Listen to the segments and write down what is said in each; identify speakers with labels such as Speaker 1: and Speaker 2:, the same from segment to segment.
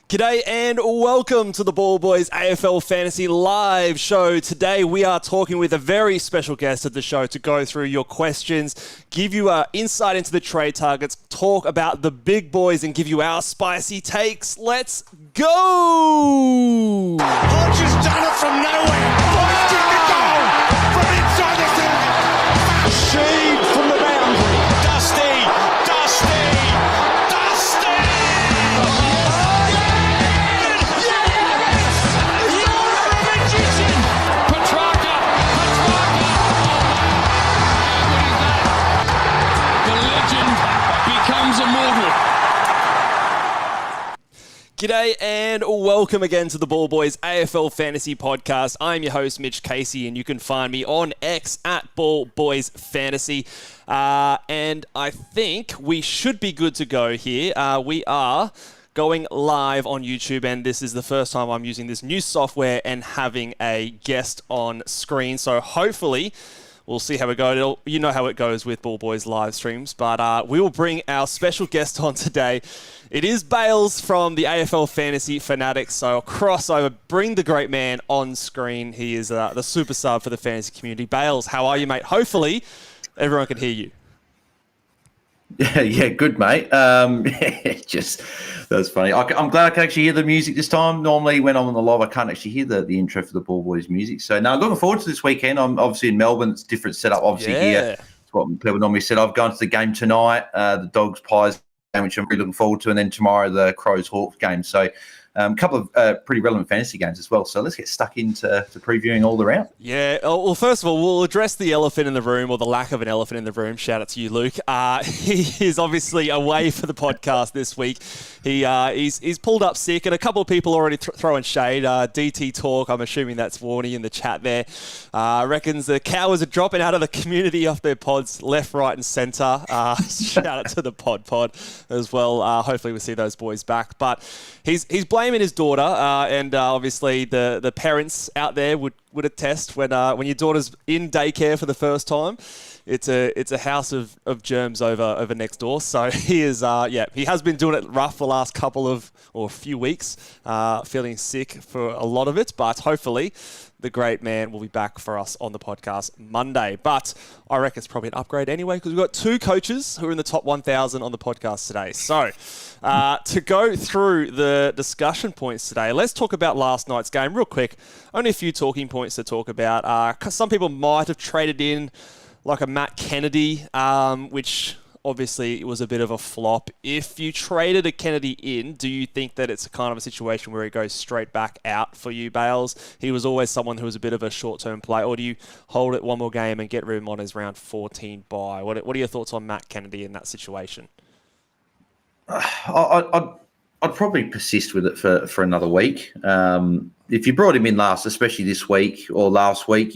Speaker 1: G'day and welcome to the Ball Boys AFL Fantasy Live show. Today we are talking with a very special guest at the show to go through your questions, give you an insight into the trade targets, talk about the big boys and give you our spicy takes. Let's go!
Speaker 2: Hodge has done it from nowhere. Hoisting the goal from inside the field. Sheed from the boundary. Dusty.
Speaker 1: G'day and welcome again to the Ball Boys AFL Fantasy Podcast. I'm your host, Mitch Casey, and you can find me on X at Ball Boys Fantasy. And I think we should be good to go here. We are going live on YouTube, and this is the first time I'm using this new software and having a guest on screen. So hopefully we'll see how it goes. You know how it goes with Ball Boys live streams, but we will bring our special guest on today. It is Byel's from the AFL Fantasy Fanatics, so I'll cross over, bring the great man on screen. He is the super sub for the fantasy community. Byel's, how are you, mate? Hopefully everyone can hear you.
Speaker 3: Yeah, good, mate. Just that's funny. I'm glad I can actually hear the music this time. Normally, when I'm on the live, I can't actually hear the intro for the Ball Boys music. So now, looking forward to this weekend. I'm obviously in Melbourne. It's a different setup, obviously here. It's what people normally set. I've gone to the game tonight, the Dogs Pies game, which I'm really looking forward to, and then tomorrow the Crows Hawks game. So a couple of pretty relevant fantasy games as well. So let's get stuck into previewing all around.
Speaker 1: Yeah. Well, first of all, we'll address the elephant in the room, or the lack of an elephant in the room. Shout out to you, Luke. He is obviously away for the podcast this week. He's pulled up sick, and a couple of people already throwing shade. DT Talk, I'm assuming that's Warney in the chat there, reckons the cowards are dropping out of the community off their pods left, right, and centre. Shout out to the pod as well. Hopefully we'll see those boys back. But he's blaming his daughter, and obviously the parents out there would attest when your daughter's in daycare for the first time. It's a house of germs over next door. So he is he has been doing it rough the last few weeks, feeling sick for a lot of it, but hopefully the great man will be back for us on the podcast Monday. But I reckon it's probably an upgrade anyway, because we've got two coaches who are in the top 1,000 on the podcast today. So to go through the discussion points today, let's talk about last night's game real quick. Only a few talking points to talk about. Some people might have traded in like a Matt Kennedy, which obviously was a bit of a flop. If you traded a Kennedy in, do you think that it's kind of a situation where he goes straight back out for you, Bales? He was always someone who was a bit of a short-term play, or do you hold it one more game and get rid of him on his round 14 bye? What are your thoughts on Matt Kennedy in that situation?
Speaker 3: I'd probably persist with it for another week. If you brought him in especially this week or last week,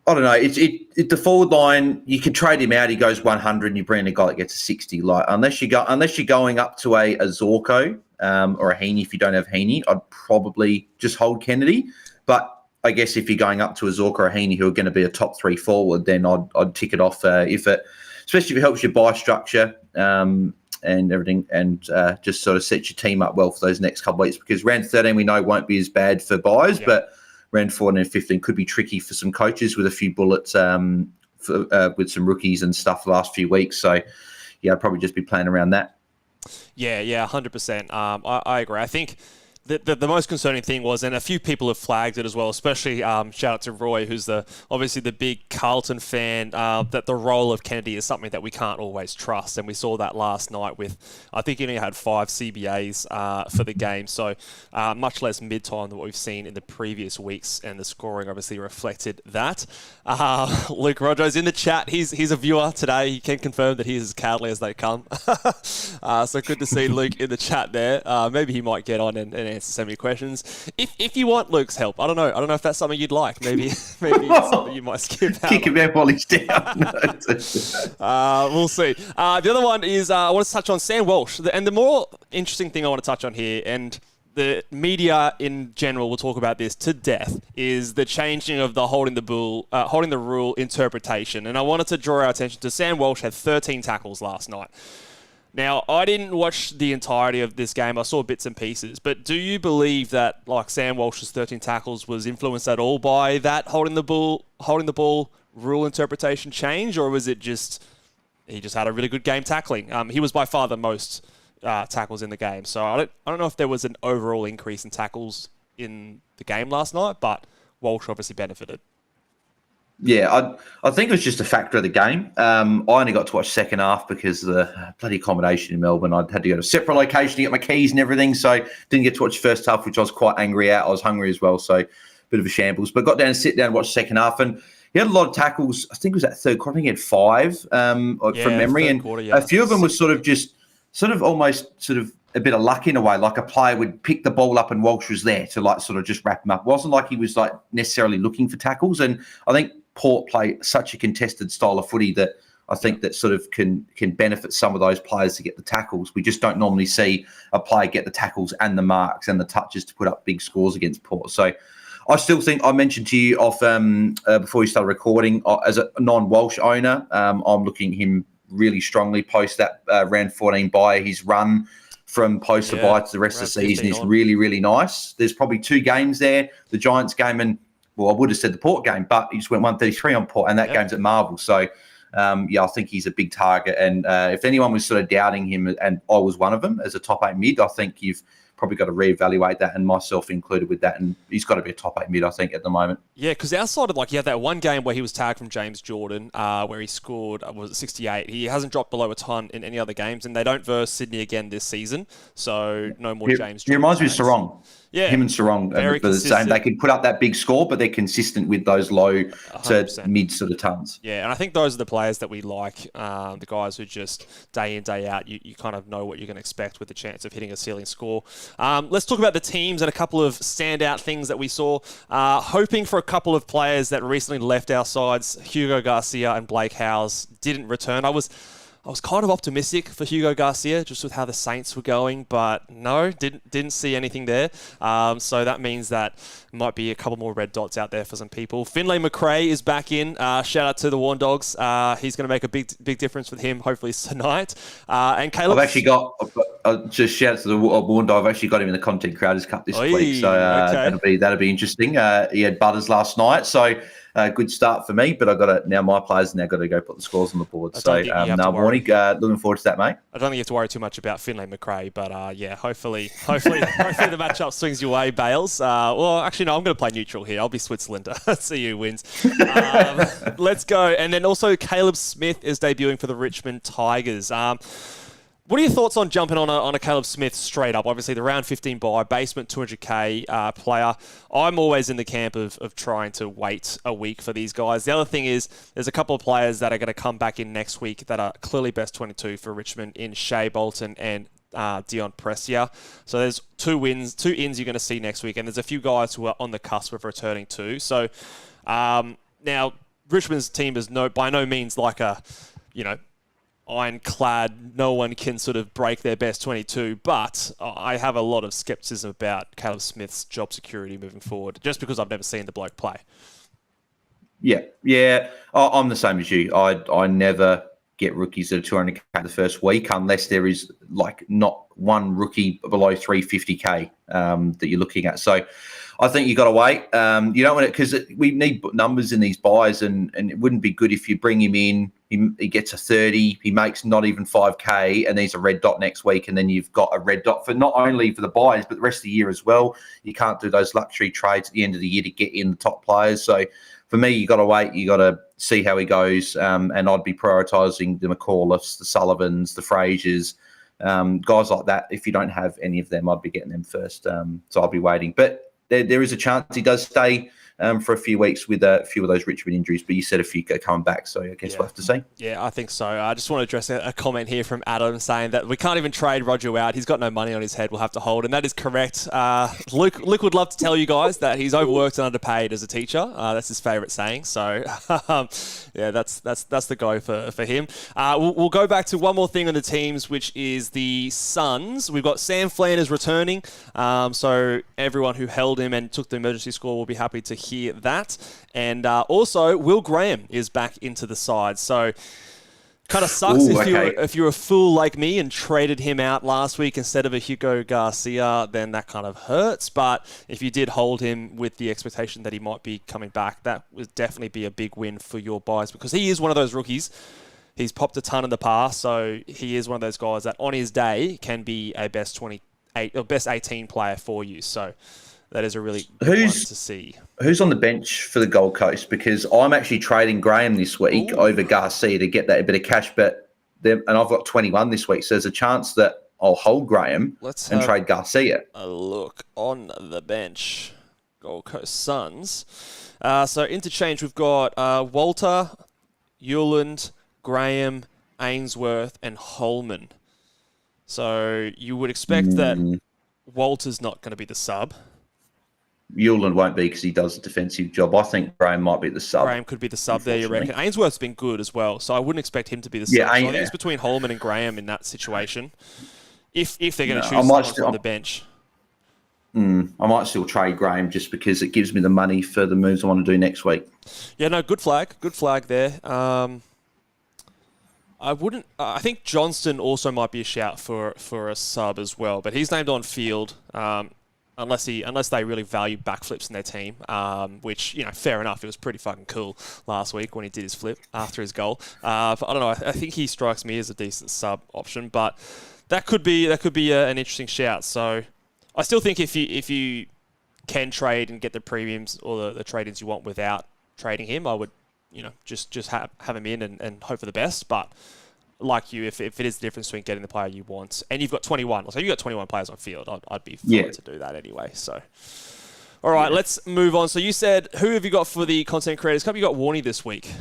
Speaker 3: I don't know. It the forward line, you could trade him out. He goes 100, and you bring in a guy that gets a 60. Like unless you're going up to a Zorko or a Heaney. If you don't have Heaney, I'd probably just hold Kennedy. But I guess if you're going up to a Zorko or a Heaney, who are going to be a top 3 forward, then I'd tick it off especially if it helps your buy structure and everything, and just sort of set your team up well for those next couple of weeks. Because round 13 we know won't be as bad for buys, but round 14 and 15 could be tricky for some coaches with a few bullets with some rookies and stuff the last few weeks. So, yeah, I'd probably just be playing around that.
Speaker 1: Yeah, 100%. I agree. I think the most concerning thing was, and a few people have flagged it as well, especially shout out to Roy, who's obviously the big Carlton fan, that the role of Kennedy is something that we can't always trust. And we saw that last night with, I think he only had 5 CBAs for the game. So much less mid-time than what we've seen in the previous weeks. And the scoring obviously reflected that. Luke Rodro's in the chat. He's a viewer today. He can confirm that he is as cowardly as they come. So good to see Luke in the chat there. Maybe he might get on and answer so many questions. If you want Luke's help, I don't know if that's something you'd like. Maybe it's something you might skip out.
Speaker 3: Kick him out while he's down.
Speaker 1: We'll see. The other one is I want to touch on Sam Walsh, and the more interesting thing I want to touch on here, and the media in general will talk about this to death, is the changing of the holding the rule interpretation. And I wanted to draw our attention to Sam Walsh had 13 tackles last night. Now, I didn't watch the entirety of this game. I saw bits and pieces. But do you believe that, like, Sam Walsh's 13 tackles was influenced at all by that holding the ball rule interpretation change, or was it just he just had a really good game tackling? He was by far the most tackles in the game. So I don't know if there was an overall increase in tackles in the game last night, but Walsh obviously benefited.
Speaker 3: Yeah, I think it was just a factor of the game. I only got to watch second half because of the bloody accommodation in Melbourne. I had to go to a separate location to get my keys and everything, so didn't get to watch first half, which I was quite angry at. I was hungry as well, so bit of a shambles. But got down and sit down and watch second half, and he had a lot of tackles. I think it was that third quarter. I think he had 5 from memory, and a few of them were sort of almost a bit of luck in a way. Like a player would pick the ball up and Walsh was there to like sort of just wrap him up. It wasn't like he was like necessarily looking for tackles, and I think Port play such a contested style of footy that I think that sort of can benefit some of those players to get the tackles. We just don't normally see a player get the tackles and the marks and the touches to put up big scores against Port. So I still think, I mentioned to you off before we started recording, as a non-Walsh owner, I'm looking at him really strongly post that round 14 bye. His run from post to bye to the rest of the season is really, really nice. There's probably 2 games there, the Giants game and, well, I would have said the Port game, but he just went 133 on Port, and that game's at Marvel. So, I think he's a big target. And if anyone was sort of doubting him, and I was one of them as a top 8 mid, I think you've probably got to reevaluate that, and myself included with that. And he's got to be a top 8 mid, I think, at the moment.
Speaker 1: Yeah, because outside of, like, you had that one game where he was tagged from James Jordan, where he scored, was it 68? He hasn't dropped below a ton in any other games, and they don't verse Sydney again this season. So no more James Jordan.
Speaker 3: He reminds me of Sarong.
Speaker 1: Yeah,
Speaker 3: him and Sarong are the same. They can put up that big score, but they're consistent with those low 100%. To mid sort of tons.
Speaker 1: Yeah, and I think those are the players that we like, the guys who just day in, day out, you kind of know what you're going to expect with the chance of hitting a ceiling score. Let's talk about the teams and a couple of standout things that we saw. Hoping for a couple of players that recently left our sides, Hugo Garcia and Blake Howes, didn't return. I was kind of optimistic for Hugo Garcia just with how the Saints were going, but no, didn't see anything there. So that means that might be a couple more red dots out there for some people. Finlay McRae is back in. Shout out to the Warn Dogs. He's going to make a big difference with him, hopefully tonight. And Caleb,
Speaker 3: I've actually got just shout out to the Warn Dog. I've actually got him in the Content Creators Cup this week, so that'll be interesting. He had Butters last night, so. Good start for me, but now my players now got to go put the scores on the board. So, Warnie, looking forward to that, mate.
Speaker 1: I don't think you have to worry too much about Finlay McRae, but hopefully the matchup swings your way, Bales. Well, actually, no, I'm going to play neutral here. I'll be Switzerland. See who wins. Let's go. And then also Caleb Smith is debuting for the Richmond Tigers. What are your thoughts on jumping on a Caleb Smith straight up? Obviously, the round 15 buy, basement 200K player. I'm always in the camp of trying to wait a week for these guys. The other thing is there's a couple of players that are going to come back in next week that are clearly best 22 for Richmond in Shea Bolton and Dion Prestia. So there's two ins you're going to see next week, and there's a few guys who are on the cusp of returning too. So now Richmond's team is by no means like a, ironclad, no one can sort of break their best 22, but I have a lot of skepticism about Caleb Smith's job security moving forward, just because I've never seen the bloke play.
Speaker 3: Yeah. I'm the same as you. I never get rookies that are 200K the first week unless there is not one rookie below 350K that you're looking at. So I think you got to wait. You don't want it because we need numbers in these buys, and it wouldn't be good if you bring him in, he gets a 30, he makes not even 5K, and he's a red dot next week, and then you've got a red dot for not only for the buys but the rest of the year as well. You can't do those luxury trades at the end of the year to get in the top players. So for me, you got to wait. You got to see how he goes, and I'd be prioritising the McAuliffes, the Sullivans, the Frasers, guys like that. If you don't have any of them, I'd be getting them first. So I'll be waiting, but there is a chance he does stay for a few weeks with a few of those Richmond injuries, but you said a few go coming back, so I guess we'll have to see.
Speaker 1: Yeah, I think so. I just want to address a comment here from Adam saying that we can't even trade Roger out. He's got no money on his head. We'll have to hold, and that is correct. Luke would love to tell you guys that he's overworked and underpaid as a teacher. That's his favourite saying. So, yeah, that's the go for him. We'll go back to one more thing on the teams, which is the Suns. We've got Sam Flanders returning, so everyone who held him and took the emergency score will be happy to hear that. And also, Will Graham is back into the side. So, kind of sucks if you're a fool like me and traded him out last week instead of a Hugo Garcia, then that kind of hurts. But if you did hold him with the expectation that he might be coming back, that would definitely be a big win for your buys, because he is one of those rookies. He's popped a ton in the past, so he is one of those guys that on his day can be a best 28 or best 18 player for you. So that is a really good one to see.
Speaker 3: Who's on the bench for the Gold Coast? Because I'm actually trading Graham this week over Garcia to get that a bit of cash, and I've got 21 this week, so there's a chance that I'll hold Graham and trade Garcia.
Speaker 1: A look on the bench, Gold Coast Suns. So interchange, we've got Walter, Hewland, Graham, Ainsworth, and Holman. So you would expect that Walter's not going to be the sub.
Speaker 3: Hewland won't be because he does a defensive job. I think Graham might be the sub.
Speaker 1: Graham could be the sub there, you reckon? Ainsworth's been good as well, so I wouldn't expect him to be the sub. So I think it's between Holman and Graham in that situation, if they're going to choose someone from the bench.
Speaker 3: I might still trade Graham just because it gives me the money for the moves I want to do next week. Yeah,
Speaker 1: no, good flag there. I think Johnston also might be a shout for a sub as well, but he's named on field. Unless they really value backflips in their team, which, fair enough. It was pretty fucking cool last week when he did his flip after his goal. But I don't know. I think he strikes me as a decent sub option, but that could be an interesting shout. So I still think if you can trade and get the premiums or the trade-ins you want without trading him, I would just have him in and hope for the best. But like you, if it is the difference between getting the player you want, and you've got 21, so you've got 21 players on field, I'd be fine to do that anyway. So, all right, let's move on. So you said, who have you got for the Content Creators Cup? You got Warney this week.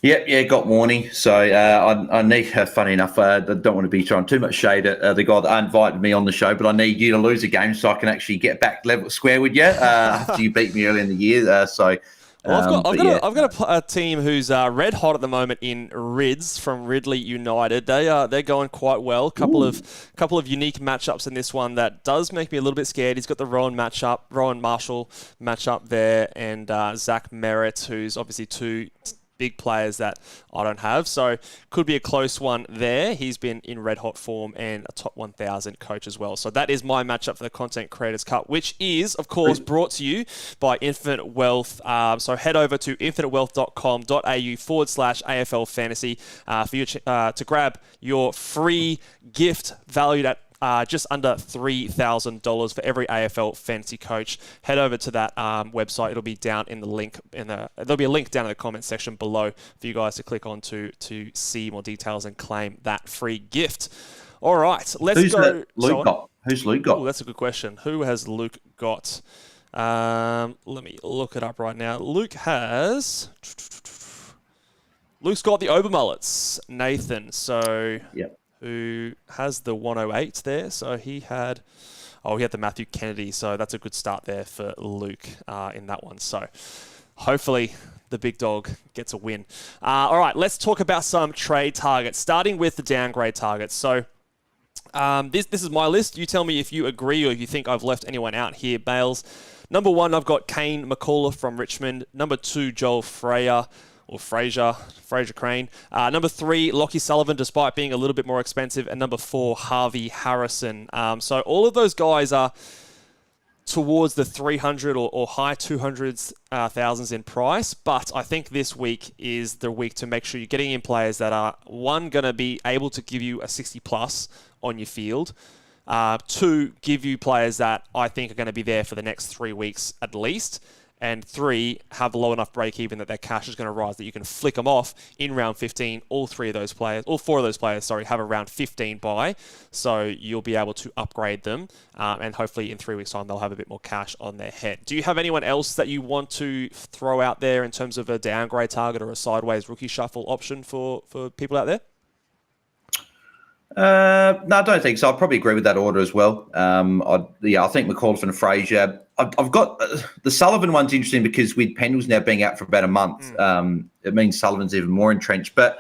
Speaker 3: Yeah, got Warney. So I need, funny enough, I don't want to be throwing too much shade at the guy that invited me on the show, but I need you to lose a game so I can actually get back level square with you after you beat me early in the year.
Speaker 1: Well, I've got a team who's red hot at the moment in Rids from Ridley United. They're going quite well. Couple of unique matchups in this one that does make me a little bit scared. He's got the Rowan Marshall matchup there, and Zach Merritt, who's obviously two big players that I don't have. So could be a close one there. He's been in red hot form and a top 1,000 coach as well. So that is my matchup for the Content Creators Cup, which is, of course, brought to you by Infinite Wealth. So head over to infinitewealth.com.au/AFL Fantasy for you to grab your free gift valued at just under $3,000 for every AFL fantasy coach. Head over to that website. It'll be down in the link. There'll be a link down in the comment section below for you guys to click on to see more details and claim that free gift. All right, let's go.
Speaker 3: Who's Luke got?
Speaker 1: Oh, that's a good question. Who has Luke got? Let me look it up right now. Luke's got the Obermullets, Nathan. So, who has the 108 there? So he had the Matthew Kennedy. So that's a good start there for Luke in that one. So hopefully the big dog gets a win. All right, let's talk about some trade targets, starting with the downgrade targets. So this is my list. You tell me if you agree or if you think I've left anyone out here, Bales. Number 1, I've got Kane McCullough from Richmond. Number 2, Joel Frazier Crane. Number 3, Lockie Sullivan, despite being a little bit more expensive. And number 4, Harvey Harrison. So all of those guys are towards the 300 or high 200s thousands in price. But I think this week is the week to make sure you're getting in players that are, 1, going to be able to give you a 60 plus on your field. 2, give you players that I think are going to be there for the next 3 weeks at least. And 3, have a low enough break even that their cash is going to rise, that you can flick them off in round 15. All 4 of those players, have a round 15 buy. So you'll be able to upgrade them. And hopefully in 3 weeks' time, they'll have a bit more cash on their head. Do you have anyone else that you want to throw out there in terms of a downgrade target or a sideways rookie shuffle option for people out there?
Speaker 3: No, I don't think so. I'd probably agree with that order as well. I think McCullough and Frazier. I've got the Sullivan one's interesting because with Pendles now being out for about a month, it means Sullivan's even more entrenched. But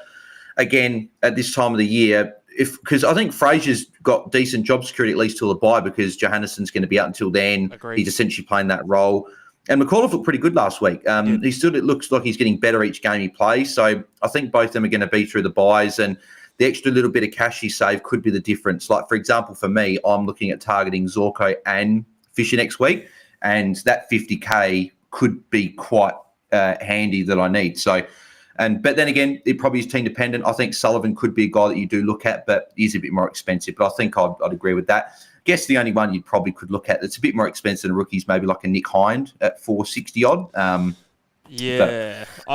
Speaker 3: again, at this time of the year, because I think Frazier's got decent job security at least till the bye because Johannesson's going to be out until then.
Speaker 1: Agreed.
Speaker 3: He's essentially playing that role. And McCullough looked pretty good last week. It looks like he's getting better each game he plays. So I think both of them are going to be through the buys, and the extra little bit of cash you save could be the difference. Like, for example, for me, I'm looking at targeting Zorko and Fisher next week, and that 50K could be quite handy that I need. So, but then again, it probably is team dependent. I think Sullivan could be a guy that you do look at, but he's a bit more expensive. But I think I'd agree with that. I guess the only one you probably could look at that's a bit more expensive than rookies, maybe like a Nick Hind at 460 odd.
Speaker 1: I'm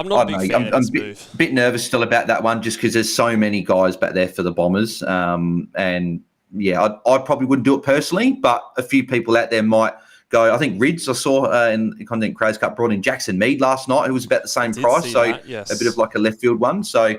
Speaker 1: not a big fan of this move.
Speaker 3: Bit nervous still about that one just because there's so many guys back there for the Bombers. I probably wouldn't do it personally, but a few people out there might go. I think Rids, I saw in the Content Craze Cup, brought in Jackson Mead last night, who was about the same price. So a bit of like a left field one. So,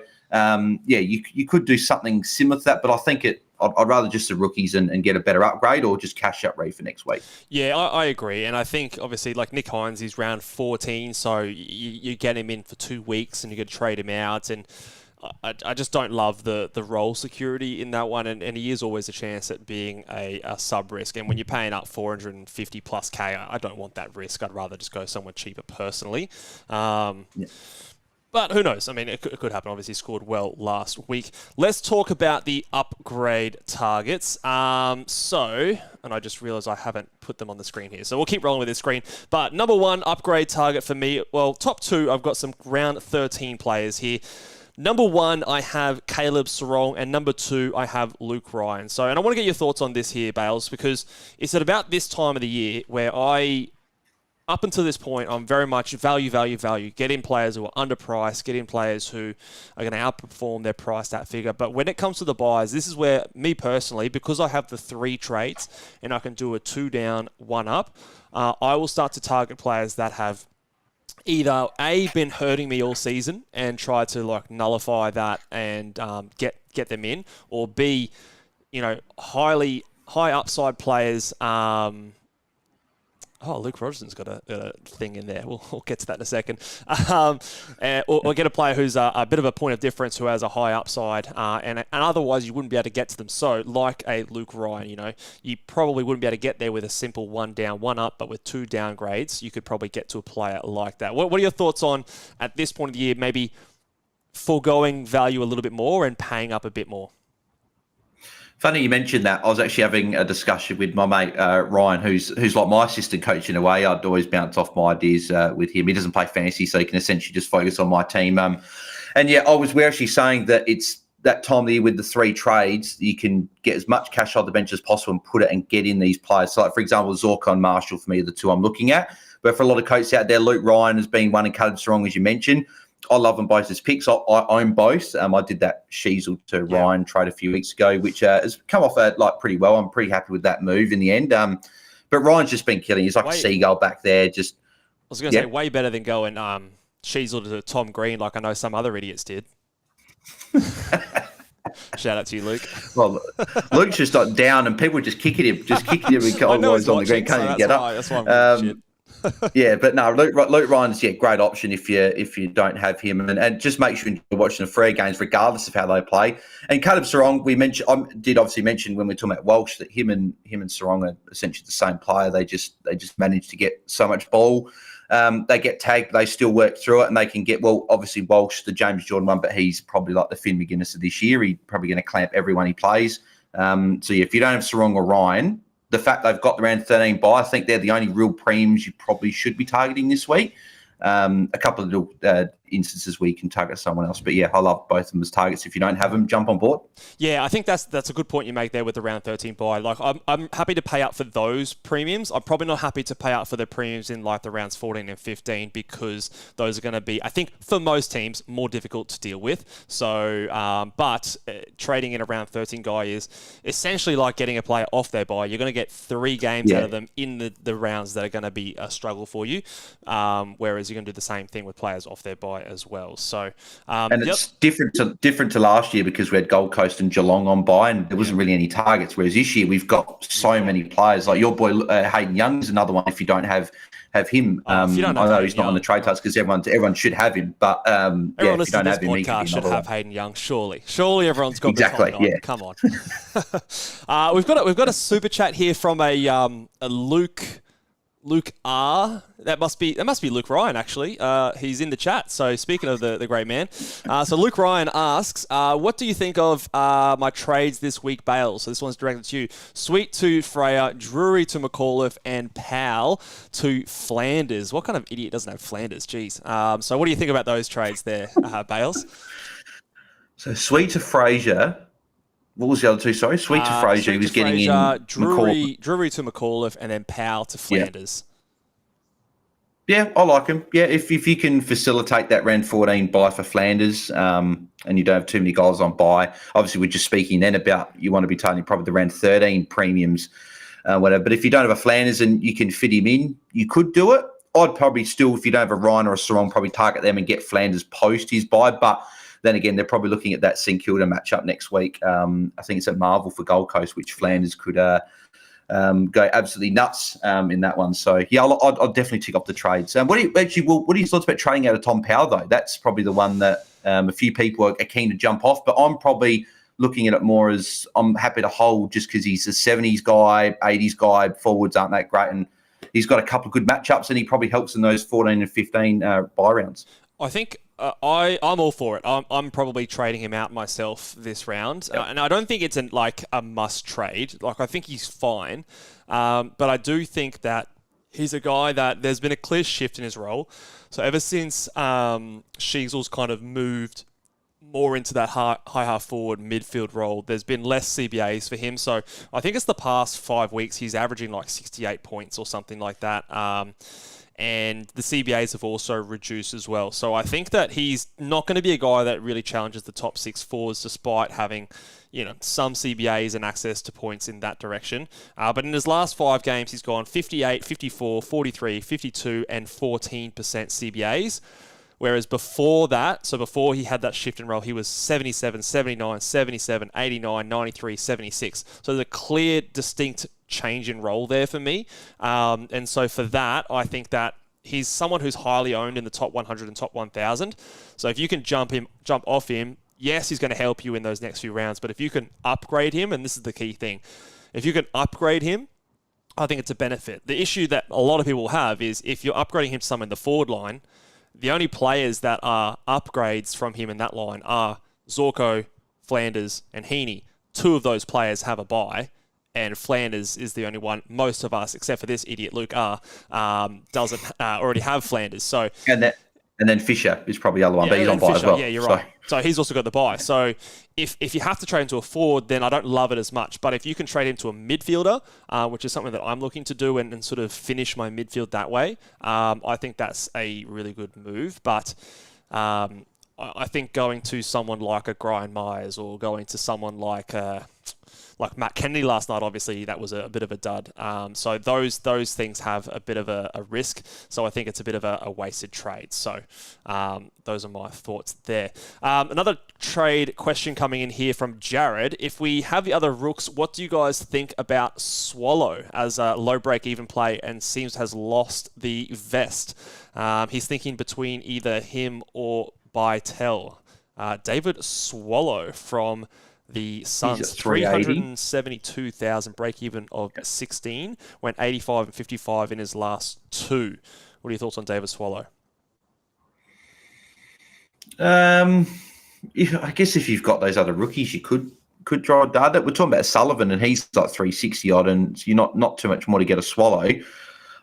Speaker 3: you could do something similar to that, but I think I'd rather just the rookies and get a better upgrade or just cash up ready for next week.
Speaker 1: Yeah, I agree. And I think, obviously, like Nick Hines is round 14, so you get him in for 2 weeks and you could trade him out. And I just don't love the role security in that one. And he is always a chance at being a sub-risk. And when you're paying up 450 plus K, I don't want that risk. I'd rather just go somewhere cheaper personally. But who knows? I mean, it could happen. Obviously, scored well last week. Let's talk about the upgrade targets. And I just realized I haven't put them on the screen here. So we'll keep rolling with this screen. But number 1 upgrade target for me, well, top 2, I've got some round 13 players here. Number 1, I have Caleb Sarong, and number 2, I have Luke Ryan. And I want to get your thoughts on this here, Bales, because it's at about this time of the year where up until this point, I'm very much value. Get in players who are underpriced, get in players who are going to outperform their price, that figure. But when it comes to the buys, this is where, me personally, because I have the 3 traits and I can do a 2 down, 1 up, I will start to target players that have either A, been hurting me all season and try to nullify that and get them in, or B, high upside players. Luke Rogerson's got a thing in there. We'll get to that in a second. Or get a player who's a bit of a point of difference, who has a high upside, and otherwise you wouldn't be able to get to them. So, like a Luke Ryan, you probably wouldn't be able to get there with a simple 1 down, 1 up, but with 2 downgrades, you could probably get to a player like that. What are your thoughts on, at this point of the year, maybe foregoing value a little bit more and paying up a bit more?
Speaker 3: Funny you mentioned that. I was actually having a discussion with my mate Ryan, who's like my assistant coach in a way. I'd always bounce off my ideas with him. He doesn't play fantasy, so he can essentially just focus on my team. We were actually saying that it's that time of the year with the 3 trades, you can get as much cash off the bench as possible and put it and get in these players. So, like, for example, Zorko and Marshall, for me, are the 2 I'm looking at. But for a lot of coaches out there, Luke Ryan has been one and Caleb Strong, as you mentioned. I love them both as picks. I own both. I did that Sheasel to Ryan trade a few weeks ago, which has come off pretty well. I'm pretty happy with that move in the end. But Ryan's just been killing. He's like a seagull back there. I
Speaker 1: was going to say, way better than going Sheasel to Tom Green like I know some other idiots did. Shout out to you, Luke.
Speaker 3: Well, Luke's just down and people just kicking him. Just kicking him and on the ground. Can't even get up.
Speaker 1: That's why I'm shit.
Speaker 3: Yeah, but no, Luke Ryan's great option if you don't have him, and just make sure you enjoy watching the free games regardless of how they play. And Caleb Sarong, I did obviously mention when we were talking about Walsh that him and Sarong are essentially the same player. They just manage to get so much ball. They get tagged, but they still work through it, and they can get, obviously Walsh, the James Jordan one, but he's probably like the Finn McGuinness of this year. He's probably going to clamp everyone he plays. If you don't have Sarong or Ryan, the fact they've got the round 13 bye, I think they're the only real premiums you probably should be targeting this week. A couple of little instances where you can target someone else. But I love both of them as targets. If you don't have them, jump on board.
Speaker 1: Yeah, I think that's a good point you make there with the round 13 bye. Like, I'm happy to pay up for those premiums. I'm probably not happy to pay up for the premiums in like the rounds 14 and 15 because those are going to be, I think, for most teams, more difficult to deal with. So, trading in a round 13 guy is essentially like getting a player off their bye. You're going to get 3 games out of them in the rounds that are going to be a struggle for you. Whereas you're going to do the same thing with players off their bye as well. So,
Speaker 3: and it's different to last year because we had Gold Coast and Geelong on bye, and there wasn't really any targets. Whereas this year we've got so many players. Like your boy Hayden Young is another one. If you don't have him, I know he's not on the trade task because everyone should have him. But
Speaker 1: everyone
Speaker 3: if you don't have him,
Speaker 1: podcast should have Hayden Young. Surely everyone's got
Speaker 3: exactly.
Speaker 1: Yeah, come on. We've got a super chat here from a Luke R. That must be Luke Ryan, actually. He's in the chat. So speaking of the great man. So Luke Ryan asks, what do you think of my trades this week, Byel? So this one's directed to you. Sweet to Freya, Drury to McAuliffe, and Powell to Flanders. What kind of idiot doesn't have Flanders? Jeez. So what do you think about those trades there, Bales?
Speaker 3: So Sweet to Fraser. What was the other 2? Sorry, Sweet to Fraser. He was getting in
Speaker 1: Drury to McAuliffe, and then Powell to Flanders.
Speaker 3: Yeah, I like him. Yeah, if you can facilitate that round 14 bye for Flanders, and you don't have too many guys on bye. Obviously, we're just speaking then about you want to be targeting probably the round 13 premiums, whatever. But if you don't have a Flanders and you can fit him in, you could do it. I'd probably still, if you don't have a Ryan or a Sarong, probably target them and get Flanders post his bye. But then again, they're probably looking at that St Kilda matchup next week. I think it's at Marvel for Gold Coast, which Flanders could go absolutely nuts in that one. So yeah, I'll definitely tick off the trades. What are your thoughts about trading out of Tom Powell though? That's probably the one that a few people are keen to jump off, but I'm probably looking at it more as I'm happy to hold just because he's a 70s guy, 80s guy. Forwards aren't that great, and he's got a couple of good matchups, and he probably helps in those 14 and 15 bye rounds.
Speaker 1: I think I'm all for it. I'm probably trading him out myself this round.
Speaker 3: Yep.
Speaker 1: And I don't think it's a must trade. Like, I think he's fine. But I do think that he's a guy that there's been a clear shift in his role. So ever since Sheasel's kind of moved more into that high half forward midfield role, there's been less CBAs for him. So I think it's the past 5 weeks he's averaging like 68 points or something like that. And the CBAs have also reduced as well. So I think that he's not going to be a guy that really challenges the top 6 forwards despite having, some CBAs and access to points in that direction. But in his last 5 games, he's gone 58, 54, 43, 52, and 14% CBAs. Whereas before that, so before he had that shift in role, he was 77, 79, 77, 89, 93, 76. So there's a clear, distinct change in role there for me. And so for that, I think that he's someone who's highly owned in the top 100 and top 1,000. So if you can jump off him, yes, he's going to help you in those next few rounds. But if you can upgrade him, and this is the key thing, if you can upgrade him, I think it's a benefit. The issue that a lot of people have is if you're upgrading him to someone in the forward line, the only players that are upgrades from him in that line are Zorko, Flanders, and Heaney. 2 of those players have a bye, and Flanders is the only one. Most of us, except for this idiot Luke R, doesn't already have Flanders. So
Speaker 3: And then Fisher is probably the other one, but he's on bye as well.
Speaker 1: Yeah, you're right. So he's also got the bye. So if you have to trade into a forward, then I don't love it as much. But if you can trade into a midfielder, which is something that I'm looking to do and sort of finish my midfield that way, I think that's a really good move. But I think going to someone like a Brian Myers or going to someone like Matt Kennedy last night, obviously that was a bit of a dud. So those things have a bit of a risk. So I think it's a bit of a wasted trade. So those are my thoughts there. Another trade question coming in here from Jared. If we have the other rooks, what do you guys think about Swallow as a low break-even play and seems has lost the vest? He's thinking between either him or Byel. David Swallow from the Suns, 372,000 break-even of 16, went 85 and 55 in his last two. What are your thoughts on David Swallow?
Speaker 3: I guess if you've got those other rookies, you could draw a dud. We're talking about Sullivan, and he's like 360 odd, and you're not too much more to get a Swallow.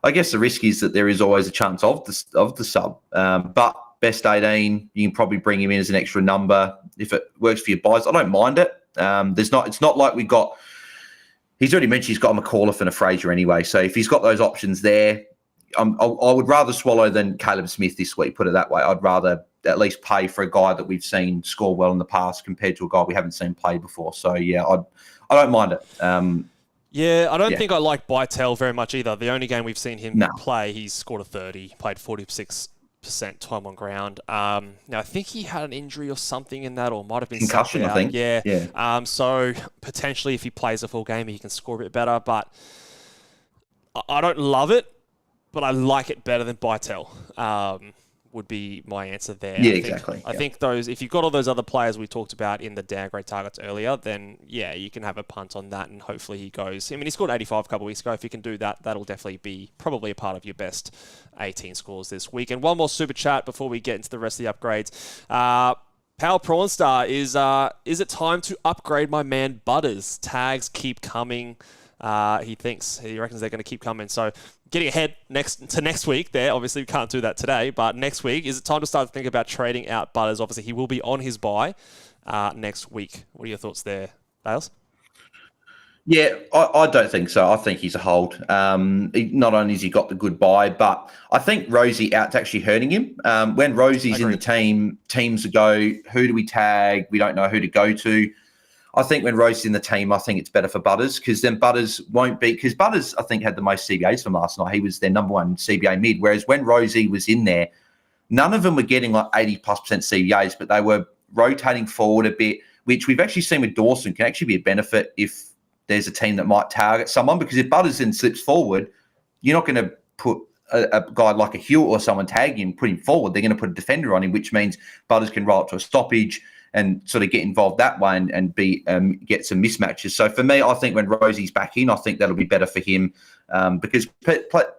Speaker 3: I guess the risk is that there is always a chance of the sub, but best 18, you can probably bring him in as an extra number if it works for your buys. I don't mind it. It's not like he's already mentioned he's got a McAuliffe and a Fraser anyway. So if he's got those options there, I would rather Swallow than Caleb Smith this week, put it that way. I'd rather at least pay for a guy that we've seen score well in the past compared to a guy we haven't seen play before. So yeah, I don't mind it.
Speaker 1: I don't think I like Byel very much either. The only game we've seen him play, he's scored a 30, played 46% time on ground. Now I think he had an injury or something in that, or might have been
Speaker 3: concussion. I think.
Speaker 1: Yeah. So potentially, if he plays a full game, he can score a bit better. But I don't love it, but I like it better than Byel. Would be my answer there.
Speaker 3: Yeah, exactly.
Speaker 1: I think those, if you've got all those other players we talked about in the downgrade targets earlier, then yeah, you can have a punt on that, and hopefully he goes. I mean, he scored 85 a couple of weeks ago. If you can do that, that'll definitely be probably a part of your best 18 scores this week. And one more super chat before we get into the rest of the upgrades. Powell Prawnstar is it time to upgrade my man Butters? Tags keep coming. He reckons they're going to keep coming. So getting ahead next week there, obviously we can't do that today, but next week, is it time to start to think about trading out Butters? Obviously he will be on his bye next week. What are your thoughts there, Bales?
Speaker 3: Yeah, I don't think so. I think he's a hold. Not only has he got the good bye, but I think Rozee out's actually hurting him. When Rozee's in the team, teams go, who do we tag? We don't know who to go to. I think when Rozee's in the team, I think it's better for Butters, because then Butters won't be... Because Butters, I think, had the most CBAs from last night. He was their number one CBA mid, whereas when Rozee was in there, none of them were getting like 80+% CBAs, but they were rotating forward a bit, which we've actually seen with Dawson can actually be a benefit if there's a team that might target someone, because if Butters then slips forward, you're not going to put a guy like a Hewitt or someone tag him, put him forward. They're going to put a defender on him, which means Butters can roll up to a stoppage and sort of get involved that way and get some mismatches. So for me, I think when Rozee's back in, I think that'll be better for him, because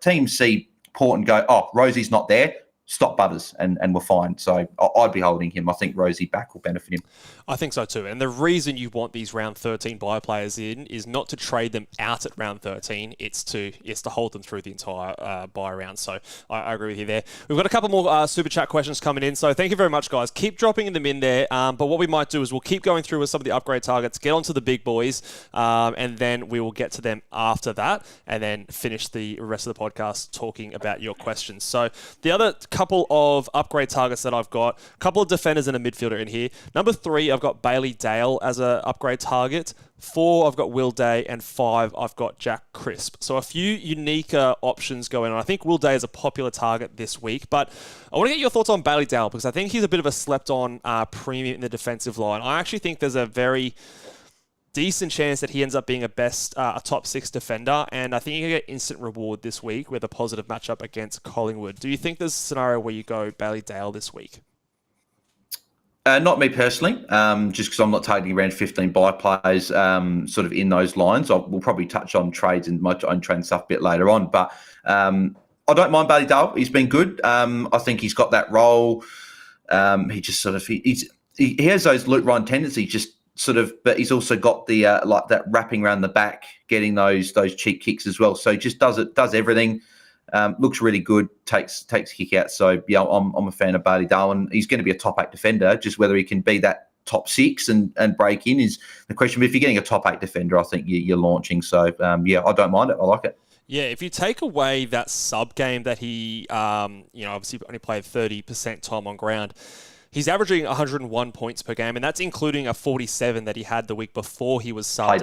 Speaker 3: teams see Port and go, oh, Rozee's not there, stop Butters, and we're fine. So I'd be holding him. I think Rozee back will benefit him.
Speaker 1: I think so too. And the reason you want these round 13 buy players in is not to trade them out at round 13. It's to hold them through the entire buy round. So I agree with you there. We've got a couple more super chat questions coming in. So thank you very much, guys. Keep dropping them in there. But what we might do is we'll keep going through with some of the upgrade targets, get onto the big boys, and then we will get to them after that, and then finish the rest of the podcast talking about your questions. So the other couple of upgrade targets that I've got, a couple of defenders and a midfielder in here. Number 3, I've got Bailey Dale as an upgrade target. 4, I've got Will Day, and 5, I've got Jack Crisp. So a few unique options going on. I think Will Day is a popular target this week, but I want to get your thoughts on Bailey Dale, because I think he's a bit of a slept-on premium in the defensive line. I actually think there's a very decent chance that he ends up being a top 6 defender, and I think you can get instant reward this week with a positive matchup against Collingwood. Do you think there's a scenario where you go Bailey Dale this week?
Speaker 3: Not me personally, just because I'm not targeting around 15 buy players sort of in those lines. We'll probably touch on trades and my own trade stuff a bit later on, but I don't mind Bailey Dale. He's been good. I think he's got that role. He just sort of he has those Luke Ryan tendencies, just sort of, but he's also got the like that wrapping around the back, getting those cheap kicks as well. So he just does everything. Looks really good, takes kick out. So, yeah, I'm a fan of Bailey Darwin. He's going to be a top 8 defender. Just whether he can be that top 6 and break in is the question. But if you're getting a top 8 defender, I think you're launching. So, yeah, I don't mind it. I like it.
Speaker 1: Yeah, if you take away that sub game that he, obviously only played 30% time on ground, he's averaging 101 points per game, and that's including a 47 that he had the week before he was subbed,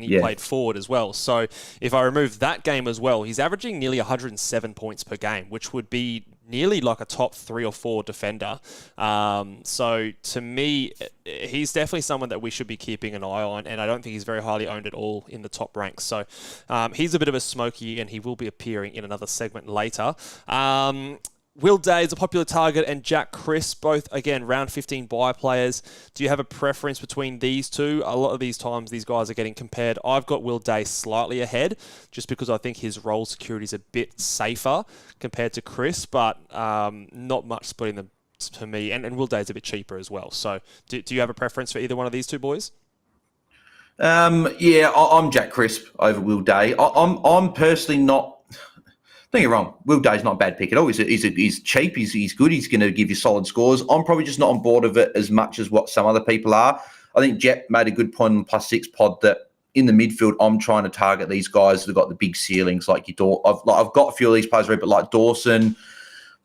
Speaker 1: he played forward as well. So if I remove that game as well, he's averaging nearly 107 points per game, which would be nearly like a top 3 or 4 defender. So to me, he's definitely someone that we should be keeping an eye on, and I don't think he's very highly owned at all in the top ranks. So he's a bit of a smoky, and he will be appearing in another segment later. Will Day is a popular target, and Jack Crisp, both, again, round 15 buy players. Do you have a preference between these two? A lot of these times, these guys are getting compared. I've got Will Day slightly ahead, just because I think his role security is a bit safer compared to Crisp, but not much splitting them for me. And Will Day is a bit cheaper as well. So do you have a preference for either one of these two boys?
Speaker 3: Yeah, I'm Jack Crisp over Will Day. I'm personally not... Don't get me wrong, Will Day's not a bad pick at all. He's cheap, he's good, he's going to give you solid scores. I'm probably just not on board of it as much as what some other people are. I think Jet made a good point on the +6 pod that in the midfield, I'm trying to target these guys that have got the big ceilings. Like I've got a few of these players, but like Dawson,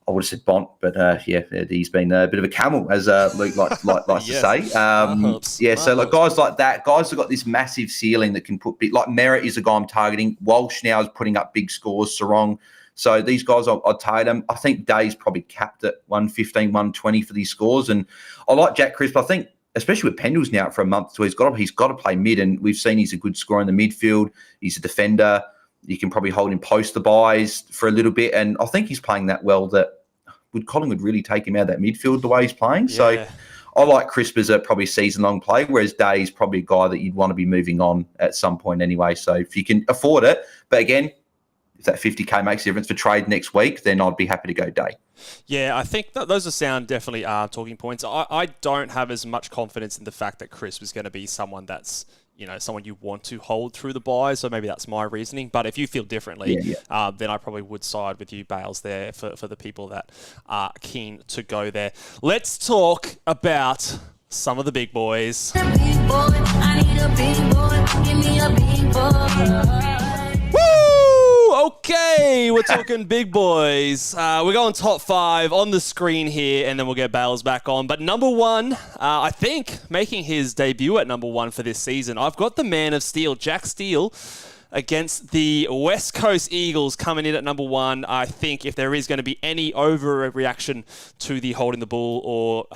Speaker 3: I would have said Bont, but he's been a bit of a camel, as Luke likes yes. to say. So like guys like that, guys have got this massive ceiling that can put big. Like Merritt is a guy I'm targeting. Walsh now is putting up big scores. Sarong. So these guys, I'll target them. I think Day's probably capped at 115, 120 for these scores, and I like Jack Crisp. I think, especially with Pendle's now out for a month, so he's got to play mid, and we've seen he's a good scorer in the midfield. He's a defender. You can probably hold him post the buys for a little bit, and I think he's playing that well that would Collingwood really take him out of that midfield the way he's playing. Yeah. So I like Crisp as a probably season-long play, whereas Day is probably a guy that you'd want to be moving on at some point anyway. So if you can afford it, but again, if that 50K makes a difference for trade next week, then I'd be happy to go Day.
Speaker 1: Yeah, I think that those definitely are talking points. I don't have as much confidence in the fact that Crisp is going to be someone that's, someone you want to hold through the buys, so maybe that's my reasoning. But if you feel differently, then I probably would side with you, Bales, there for the people that are keen to go there. Let's talk about some of the big boys. Woo! Okay, we're talking big boys. We're going top 5 on the screen here, and then we'll get Bales back on. But number 1, I think, making his debut at number 1 for this season, I've got the Man of Steel, Jack Steele, against the West Coast Eagles coming in at number 1. I think if there is going to be any overreaction to the holding the ball or,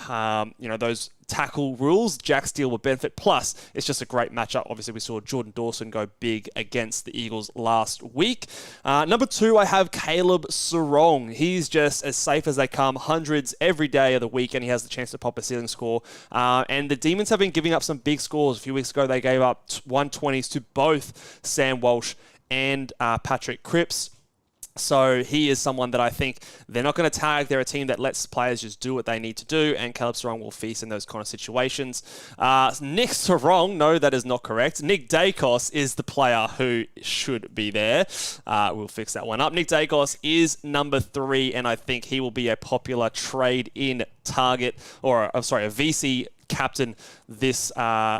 Speaker 1: those tackle rules, Jack Steele will benefit. Plus, it's just a great matchup. Obviously, we saw Jordan Dawson go big against the Eagles last week. Number 2, I have Caleb Sarong. He's just as safe as they come, hundreds every day of the week, and he has the chance to pop a ceiling score. And the Demons have been giving up some big scores. A few weeks ago, they gave up 120s to both Sam Walsh and Patrick Cripps. So he is someone that I think they're not going to tag. They're a team that lets players just do what they need to do, and Caleb Sarong will feast in those kind of situations. Nick Sarong, no, that is not correct. Nick Dacos is the player who should be there. We'll fix that one up. Nick Dacos is number 3, and I think he will be a popular trade-in target, or a VC captain this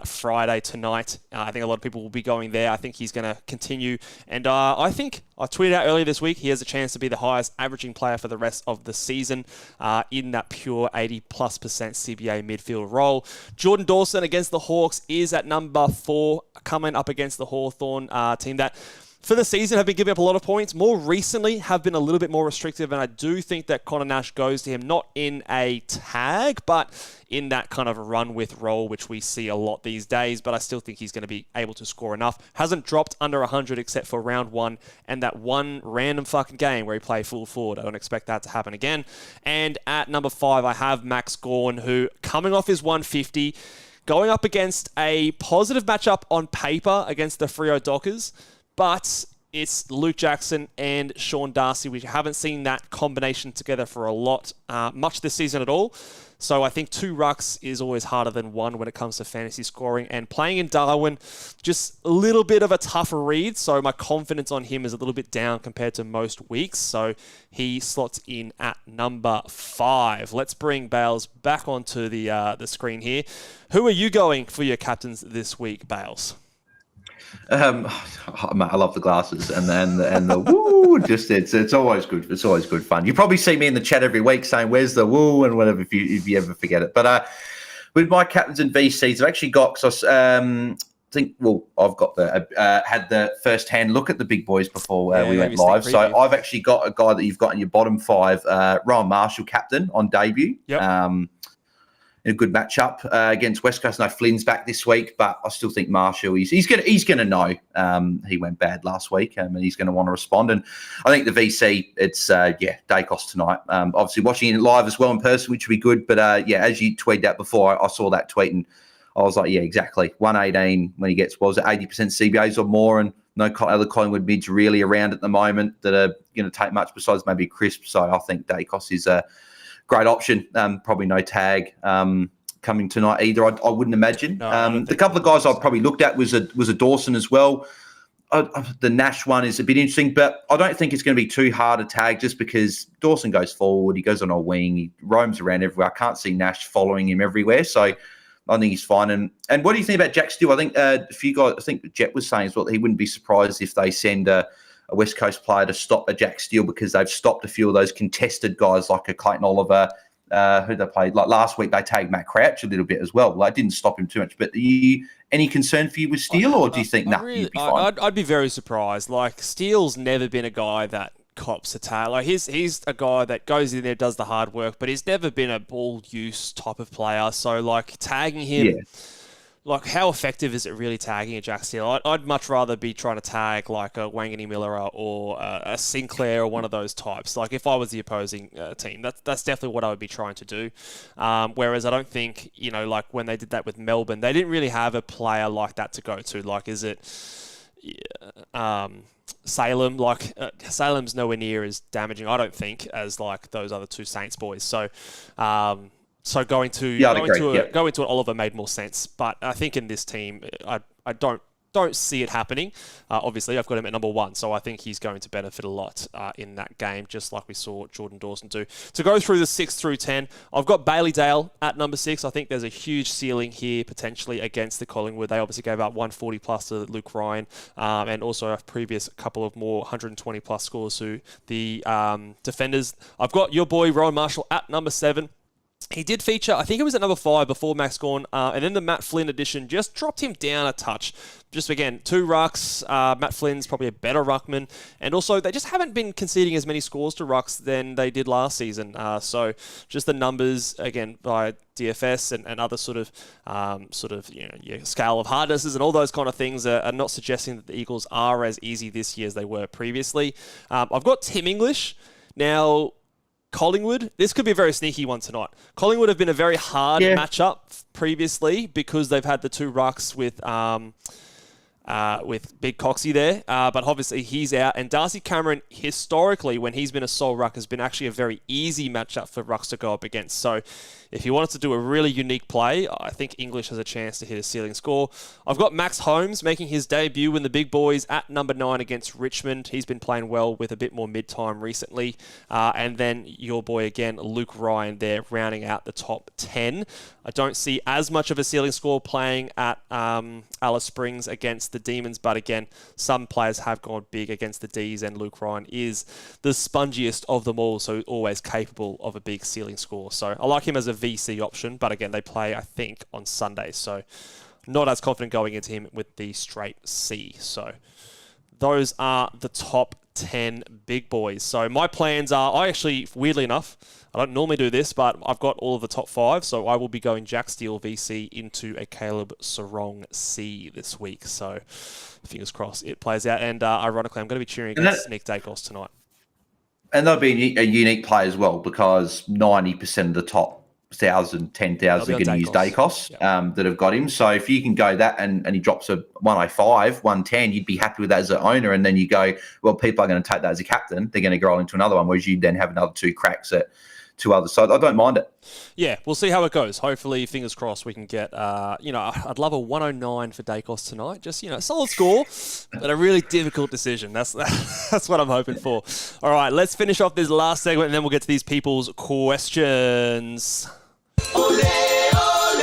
Speaker 1: Friday tonight. I think a lot of people will be going there. I think he's going to continue. And I think I tweeted out earlier this week, he has a chance to be the highest averaging player for the rest of the season in that pure 80+% CBA midfield role. Jordan Dawson against the Hawks is at number 4, coming up against the Hawthorn team that for the season have been giving up a lot of points. More recently have been a little bit more restrictive, and I do think that Connor Nash goes to him not in a tag, but in that kind of run-with role, which we see a lot these days, but I still think he's going to be able to score enough. Hasn't dropped under 100 except for round 1 and that one random fucking game where he played full forward. I don't expect that to happen again. And at number 5, I have Max Gawn, who, coming off his 150, going up against a positive matchup on paper against the Freo Dockers, but it's Luke Jackson and Sean Darcy. We haven't seen that combination together for much this season at all. So I think 2 rucks is always harder than 1 when it comes to fantasy scoring. And playing in Darwin, just a little bit of a tougher read. So my confidence on him is a little bit down compared to most weeks. So he slots in at number 5. Let's bring Bales back onto the screen here. Who are you going for your captains this week, Bales?
Speaker 3: Mate, I love the glasses and the woo. Just it's always good. It's always good fun. You probably see me in the chat every week saying, "Where's the woo?" and whatever if you ever forget it. But with my captains and VCs, I've actually got because I've got had the first hand look at the big boys before we went live. So I've actually got a guy that you've got in your bottom 5, Rowan Marshall, captain on debut.
Speaker 1: Yep.
Speaker 3: In a good matchup against West Coast. No, Flynn's back this week, but I still think Marshall, he's gonna know he went bad last week, and he's gonna want to respond. And I think the VC, it's Dacos tonight. Obviously watching it live as well in person, which would be good. But as you tweeted out before, I saw that tweet and I was like, yeah, exactly. 118 when he gets 80% CBAs or more, and no other Collingwood mids really around at the moment that are going to take much besides maybe Crisp. So I think Dacos is a great option. Probably no tag coming tonight either. I wouldn't imagine. The couple of guys I probably looked at was a Dawson as well. The Nash one is a bit interesting, but I don't think it's going to be too hard to tag just because Dawson goes forward, he goes on a wing, he roams around everywhere. I can't see Nash following him everywhere, so I think he's fine. And what do you think about Jack Steele? I think a few guys, I think Jet was saying as well that he wouldn't be surprised if they send a West Coast player to stop a Jack Steele because they've stopped a few of those contested guys like a Clayton Oliver, who they played. Like last week, they tagged Matt Crouch a little bit as well. Like, didn't stop him too much. But any concern for you with Steele, or do you think, you'd be fine?
Speaker 1: I'd be very surprised. Like, Steele's never been a guy that cops a tag. Like, he's a guy that goes in there, does the hard work, but he's never been a ball use type of player. So, like, tagging him... Yeah. Like, how effective is it really tagging a Jack Steele? I'd much rather be trying to tag like a Wangani Miller or a Sinclair or one of those types. Like, if I was the opposing team, that's definitely what I would be trying to do. Whereas I don't think, like when they did that with Melbourne, they didn't really have a player like that to go to. Like, is it Salem? Like, Salem's nowhere near as damaging, I don't think, as like those other 2 Saints boys. So... So going into an Oliver made more sense, but I think in this team, I don't see it happening. Obviously, I've got him at number 1, so I think he's going to benefit a lot in that game, just like we saw Jordan Dawson do. To go through the 6 through 10, I've got Bailey Dale at number 6. I think there's a huge ceiling here potentially against the Collingwood. They obviously gave up 140 plus to Luke Ryan, and also a previous couple of more 120 plus scores to the defenders. I've got your boy Rowan Marshall at number 7. He did feature, I think it was at number 5 before Max Gawn, and then the Matt Flynn edition just dropped him down a touch. Just, again, 2 rucks. Matt Flynn's probably a better ruckman. And also, they just haven't been conceding as many scores to rucks than they did last season. So just the numbers, again, by DFS and other sort of your scale of hardnesses and all those kind of things are not suggesting that the Eagles are as easy this year as they were previously. I've got Tim English. Now... Collingwood, this could be a very sneaky one tonight. Collingwood have been a very hard matchup previously because they've had the 2 rucks with Big Coxie there, but obviously he's out. And Darcy Cameron, historically, when he's been a sole ruck, has been actually a very easy matchup for rucks to go up against. So if you wanted to do a really unique play, I think English has a chance to hit a ceiling score. I've got Max Holmes making his debut in the big boys at number 9 against Richmond. He's been playing well with a bit more mid-time recently. And then your boy again, Luke Ryan there, rounding out the top 10. I don't see as much of a ceiling score playing at Alice Springs against the Demons, but again, some players have gone big against the Ds, and Luke Ryan is the spongiest of them all, so always capable of a big ceiling score. So I like him as a VC option, but again, they play, I think, on Sunday, so not as confident going into him with the straight C. So those are the top 10 big boys. So my plans are, I actually, weirdly enough, I don't normally do this, but I've got all of the top 5, so I will be going Jack Steele VC into a Caleb Sarong C this week. So fingers crossed it plays out. And ironically, I'm going to be cheering against Nick Dacos tonight.
Speaker 3: And that'll be a unique play as well because 90% of the top 1,000, 10,000 are going to use Dacos that have got him. So if you can go that and he drops a 105, 110, you'd be happy with that as an owner. And then you go, well, people are going to take that as a captain. They're going to roll into another one, whereas you then have another 2 cracks at 2 others. So I don't mind it.
Speaker 1: Yeah, we'll see how it goes. Hopefully, fingers crossed, we can get, I'd love a 109 for Dacos tonight. Just, solid score, but a really difficult decision. That's what I'm hoping for. All right, let's finish off this last segment, and then we'll get to these people's questions. Ole, ole, ole,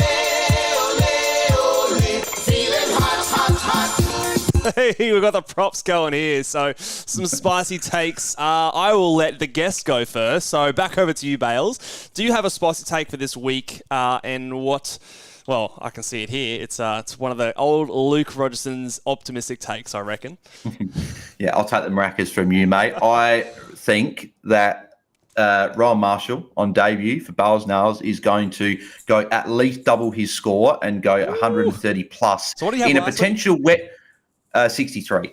Speaker 1: ole. Feeling hot, hot, hot. Hey, we've got the props going here. So some spicy takes. I will let the guest go first. So back over to you, Bales. Do you have a spicy take for this week? And what... Well, I can see it here. It's one of the old Luke Rogerson's optimistic takes, I reckon.
Speaker 3: Yeah, I'll take the maracas from you, mate. I think that Ryan Marshall on debut for Bales Nails is going to go at least double his score and go 130 plus
Speaker 1: so what do you have
Speaker 3: in a potential wet 63.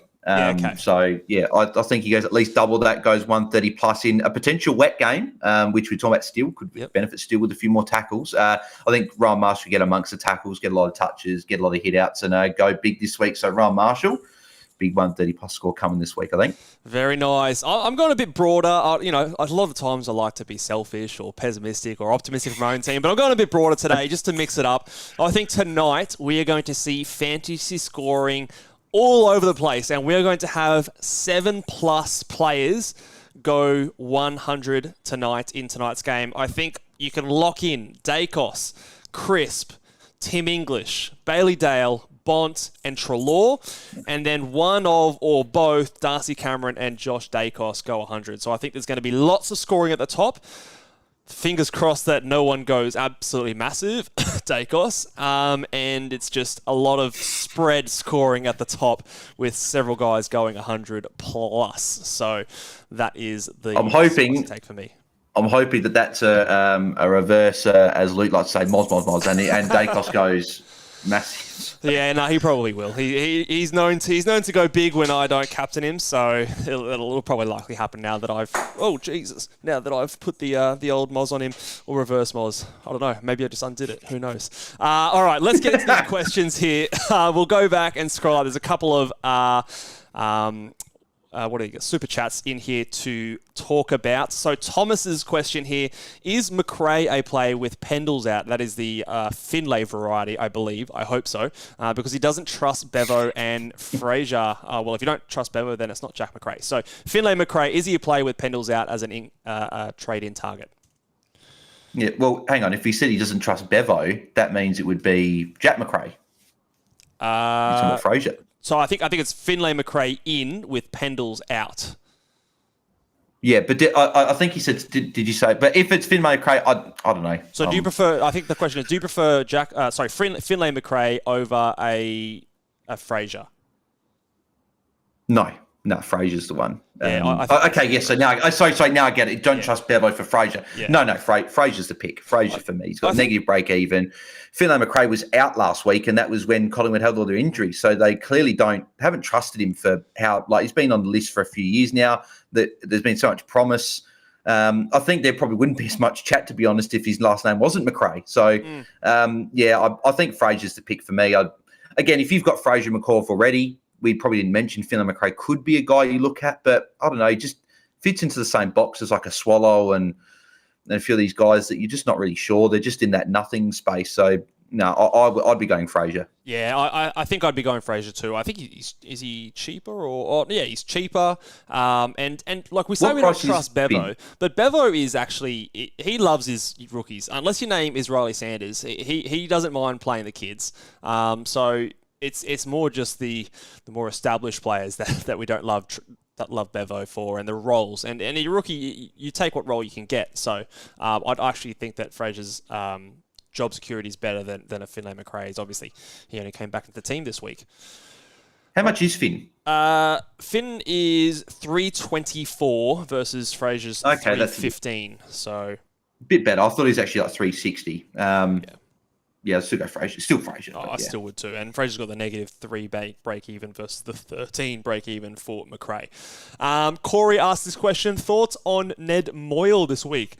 Speaker 3: So, yeah, I think he goes at least double that, goes 130 plus in a potential wet game, which we're talking about still, could benefit still with a few more tackles. I think Ryan Marshall will get amongst the tackles, get a lot of touches, get a lot of hit-outs, and go big this week. So, Ryan Marshall, big 130 plus score coming this week, I think.
Speaker 1: Very nice. I'm going a bit broader. A lot of the times I like to be selfish or pessimistic or optimistic for my own team, but I'm going a bit broader today just to mix it up. I think tonight we are going to see fantasy scoring all over the place, and we're going to have 7+ players go 100 tonight in tonight's game. I think you can lock in Dacos, Crisp, Tim English, Bailey Dale, Bont, and Treloar, and then one of or both Darcy Cameron and Josh Dacos go 100. So I think there's going to be lots of scoring at the top. Fingers crossed that no one goes absolutely massive, Dacos, and it's just a lot of spread scoring at the top with several guys going 100 plus. So that is the take for me.
Speaker 3: I'm hoping that that's a reverse, as Luke likes to say, Moz, and Dacos goes massive.
Speaker 1: Yeah, no, he probably will. He's known to go big when I don't captain him, so it'll probably likely happen now that I've put the old Moz on him, or reverse Moz. I don't know. Maybe I just undid it. Who knows? All right, let's get into the questions here. We'll go back and scroll up. There's a couple of super chats in here to talk about. So Thomas's question here, is McRae a play with Pendles out? That is the Finlay variety, I believe. I hope so. Because he doesn't trust Bevo and Fraser. Well, if you don't trust Bevo, then it's not Jack McRae. So Finlay McRae, is he a play with Pendles out as a trade-in target?
Speaker 3: Yeah, well, hang on. If he said he doesn't trust Bevo, that means it would be Jack McRae. It's Fraser.
Speaker 1: So I think it's Finlay McRae in with Pendles out.
Speaker 3: Yeah, but I think he said, did you say? But if it's Finlay McRae, I don't know.
Speaker 1: So do you prefer, I think the question is, do you prefer Finlay McRae over a Fraser?
Speaker 3: No, Fraser's the one.
Speaker 1: Okay,
Speaker 3: yes. So now, sorry, now I get it. Don't trust Bevo for Fraser. Yeah. No, Fraser's the pick. Fraser for me. He's got negative break even. Finlay McRae was out last week, and that was when Collingwood had all their injuries. So they clearly haven't trusted him for he's been on the list for a few years now. That there's been so much promise. I think there probably wouldn't be as much chat, to be honest, if his last name wasn't McRae. So, I think Fraser's the pick for me. Again, if you've got Fraser McCall already, we probably didn't mention Finlay McRae could be a guy you look at, but I don't know, he just fits into the same box as like a Swallow and a few of these guys that you're just not really sure. They're just in that nothing space. So, no, I'd be going Fraser.
Speaker 1: Yeah, I think I'd be going Fraser too. I think is he cheaper or he's cheaper. And like we say, we don't trust Bevo, but Bevo is actually, he loves his rookies. Unless your name is Riley Sanders, he doesn't mind playing the kids. So it's more just the more established players that we don't love. That love Bevo for and the roles and your rookie, you take what role you can get. So I'd actually think that Fraser's job security is better than a Finlay McRae's. Obviously, he only came back into the team this week.
Speaker 3: How much is Finn?
Speaker 1: Finn is 324 versus Fraser's 315. So
Speaker 3: a bit better. I thought he was actually like 360. Yeah, I'll still go Fraser. Still Fraser.
Speaker 1: I still would too. And Fraser's got the -3 break even versus the 13 break even for McRae. Corey asked this question. Thoughts on Ned Moyle this week?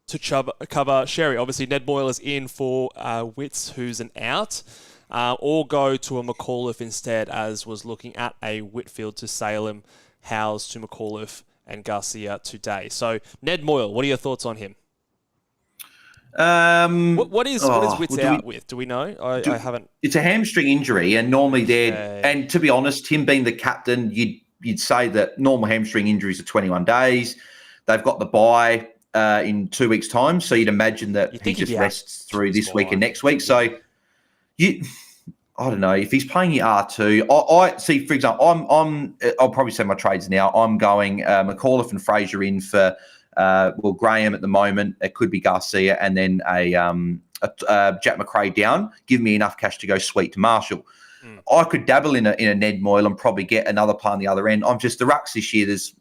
Speaker 1: to cover Sherry. Obviously, Ned Boyle is in for Witts, who's an out. Or go to a McAuliffe instead, as was looking at a Whitfield to Salem, Howes to McAuliffe, and Garcia today. So, Ned Moyle, what are your thoughts on him? What is Witts out with? Do we know? I haven't.
Speaker 3: It's a hamstring injury, and normally and to be honest, him being the captain, you'd say that normal hamstring injuries are 21 days. They've got the bye in 2 weeks' time, so you'd imagine that he just rests through this week and next week. So I don't know if he's playing your R2. I see, for example, I'll probably say my trades now. I'm going McAuliffe and Fraser in for Graham at the moment. It could be Garcia, and then a Jack McRae down. Give me enough cash to go sweet to Marshall. I could dabble in a Ned Moyle and probably get another play on the other end. I'm just the rucks this year. There's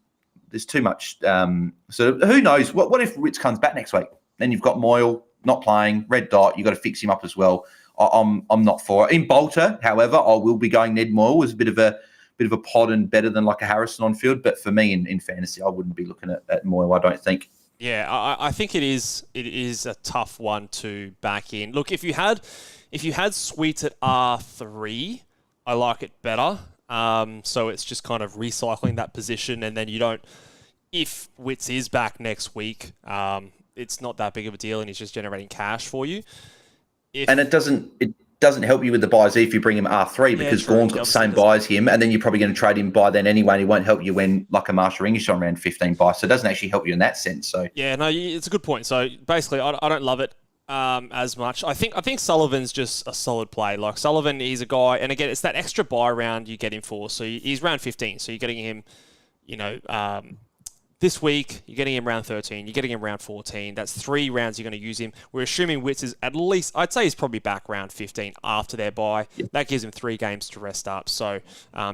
Speaker 3: too much. So who knows? What if Witts comes back next week? Then you've got Moyle not playing, red dot. You've got to fix him up as well. I'm not for it. In Bolter, however, I will be going Ned Moyle as a bit of a pod and better than like a Harrison on field. But for me in fantasy, I wouldn't be looking at Moyle, I don't think.
Speaker 1: Yeah, I think it is a tough one to back in. Look, if you had Sweet at R3, I like it better. So it's just kind of recycling that position, and then you don't. If Witts is back next week, it's not that big of a deal, and he's just generating cash for you.
Speaker 3: And it doesn't help you with the buys if you bring him R3 because Vaughan's got the same buy as him, and then you're probably going to trade him by then anyway, and he won't help you when like a Marshall English on around 15 buy. So it doesn't actually help you in that sense. So
Speaker 1: yeah, no, it's a good point. So basically, I don't love it as much. I think Sullivan's just a solid play. Like Sullivan, he's a guy, and again, it's that extra buy round you get him for. So he's round 15, so you're getting him, this week, you're getting him round 13, you're getting him round 14. That's 3 rounds you're going to use him. We're assuming Witts is at least, I'd say he's probably back round 15 after their bye. Yep. That gives him 3 games to rest up. So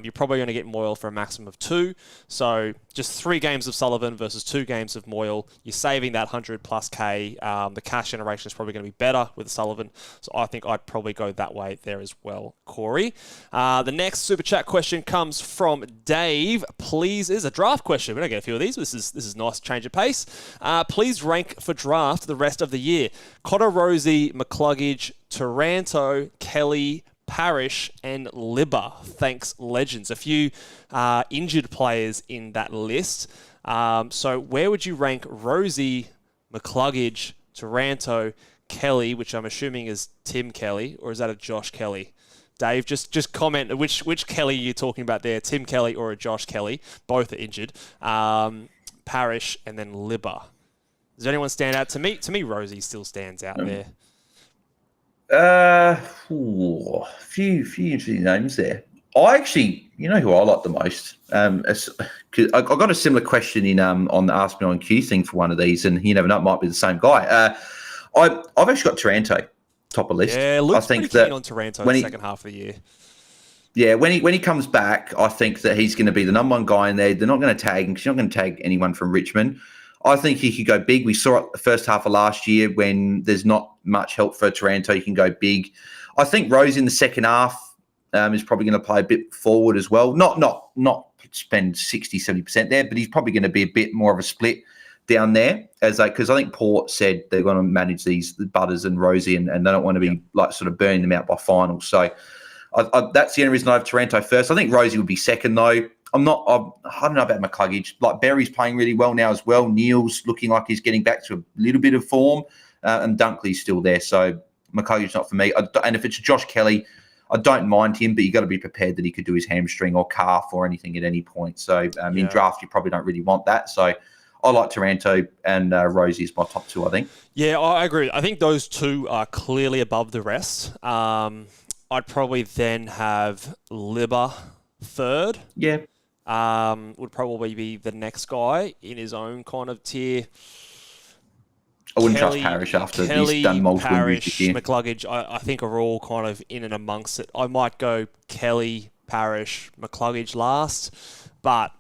Speaker 1: you're probably going to get Moyle for a maximum of 2. So just 3 games of Sullivan versus 2 games of Moyle. You're saving that 100 plus K. The cash generation is probably going to be better with Sullivan. So I think I'd probably go that way there as well, Corey. The next Super Chat question comes from Dave. Please, is a draft question. We don't get a few of these. This is nice change of pace. Please rank for draft the rest of the year. Cotter, Rozee, McCluggage, Taranto, Kelly, Parrish, and Libba. Thanks, legends. A few injured players in that list. So where would you rank Rozee, McCluggage, Taranto, Kelly, which I'm assuming is Tim Kelly, or is that a Josh Kelly? Dave, just comment which Kelly you're talking about there, Tim Kelly or a Josh Kelly. Both are injured. Parrish, and then Libba. Does anyone stand out? To me, Rozee still stands out there.
Speaker 3: Few interesting names there. I actually, who I like the most. I got a similar question in on the Ask Me on Q thing for one of these, and you never know, it might be the same guy. I've actually got Taranto top of list.
Speaker 1: Yeah, Luke's pretty keen on Taranto in the second half of the year.
Speaker 3: Yeah, when he comes back, I think that he's going to be the number one guy in there. They're not going to tag him because you're not going to tag anyone from Richmond. I think he could go big. We saw it the first half of last year when there's not much help for Taranto. He can go big. I think Rose in the second half is probably going to play a bit forward as well. Not spend 60, 70% there, but he's probably going to be a bit more of a split down there because I think Port said they're going to manage the Butters and Rozee and they don't want to be like sort of burning them out by finals. So that's the only reason I have Taranto first. I think Rozee would be second though. I don't know about McCluggage. Like Berry's playing really well now as well. Neil's looking like he's getting back to a little bit of form, and Dunkley's still there. So McCluggage's not for me. And if it's Josh Kelly, I don't mind him, but you got to be prepared that he could do his hamstring or calf or anything at any point. So in draft, you probably don't really want that. So I like Taranto and Rozee is my top 2, I think. Yeah,
Speaker 1: I agree. I think those 2 are clearly above the rest. I'd probably then have Libba third.
Speaker 3: Yeah.
Speaker 1: Would probably be the next guy in his own kind of tier.
Speaker 3: I wouldn't trust Parrish after he's done multiple
Speaker 1: Parrish,
Speaker 3: this year.
Speaker 1: McCluggage, I think are all kind of in and amongst it. I might go Kelly, Parrish, McCluggage last, but